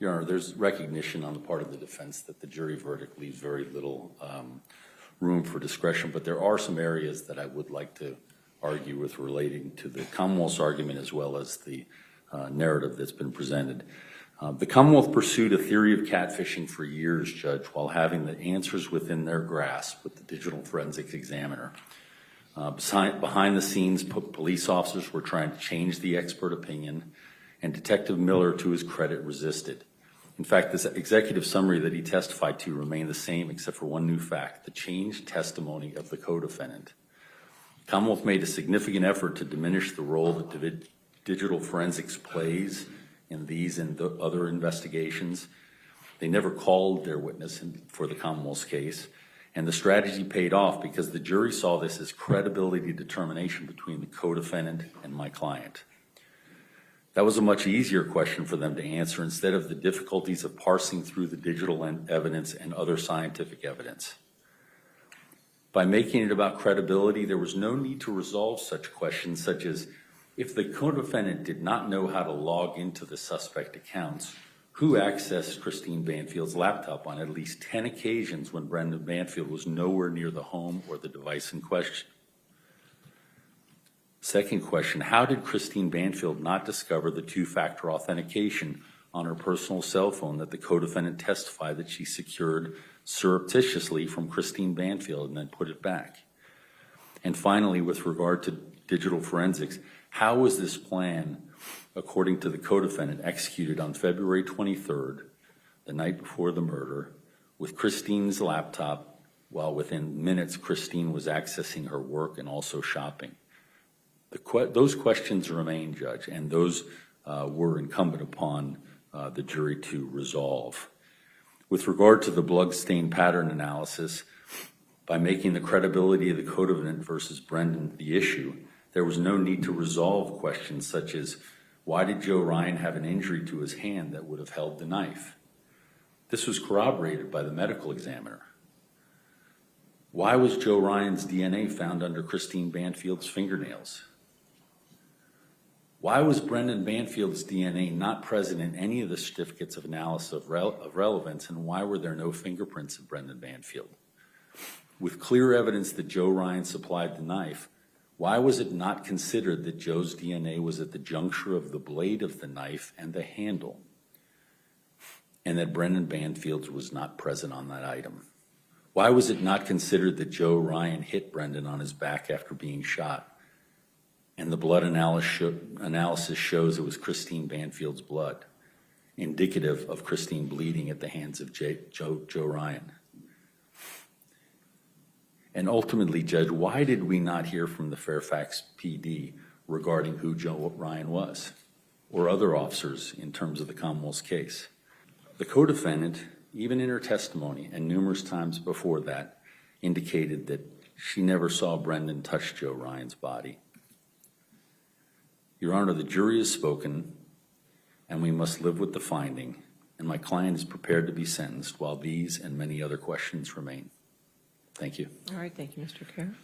Your Honor, there's recognition on the part of the defense that the jury verdict leaves very little room for discretion, but there are some areas that I would like to argue with relating to the Commonwealth's argument as well as the narrative that's been presented. The Commonwealth pursued a theory of catfishing for years, Judge, while having the answers within their grasp with the digital forensics examiner. Behind the scenes, police officers were trying to change the expert opinion, and Detective Miller, to his credit, resisted. In fact, this executive summary that he testified to remained the same except for one new fact, the changed testimony of the co-defendant. Commonwealth made a significant effort to diminish the role that digital forensics plays in these and the other investigations. They never called their witness for the Commonwealth's case, and the strategy paid off because the jury saw this as credibility determination between the co-defendant and my client. That was a much easier question for them to answer instead of the difficulties of parsing through the digital evidence and other scientific evidence. By making it about credibility, there was no need to resolve such questions such as, if the co-defendant did not know how to log into the suspect accounts, who accessed Christine Banfield's laptop on at least 10 occasions when Brendan Banfield was nowhere near the home or the device in question? Second question, how did Christine Banfield not discover the two-factor authentication on her personal cell phone that the co-defendant testified that she secured surreptitiously from Christine Banfield and then put it back? And finally, with regard to digital forensics, how was this plan, according to the co-defendant, executed on February 23rd, the night before the murder, with Christine's laptop, while within minutes Christine was accessing her work and also shopping? Those questions remain, Judge, and those were incumbent upon the jury to resolve. With regard to the bloodstain pattern analysis, by making the credibility of the co-defendant versus Brendan the issue, there was no need to resolve questions such as, why did Joe Ryan have an injury to his hand that would have held the knife? This was corroborated by the medical examiner. Why was Joe Ryan's DNA found under Christine Banfield's fingernails? Why was Brendan Banfield's DNA not present in any of the certificates of analysis of relevance, and why were there no fingerprints of Brendan Banfield? With clear evidence that Joe Ryan supplied the knife, why was it not considered that Joe's DNA was at the juncture of the blade of the knife and the handle, and that Brendan Banfield's was not present on that item? Why was it not considered that Joe Ryan hit Brendan on his back after being shot, and the blood analysis shows it was Christine Banfield's blood, indicative of Christine bleeding at the hands of Joe Ryan? And ultimately, Judge, why did we not hear from the Fairfax PD regarding who Joe Ryan was, or other officers in terms of the Commonwealth's case? The co-defendant, even in her testimony and numerous times before that, indicated that she never saw Brendan touch Joe Ryan's body. Your Honor, the jury has spoken, and we must live with the finding, and my client is prepared to be sentenced while these and many other questions remain. Thank you. All right, thank you, Mr. Kerr.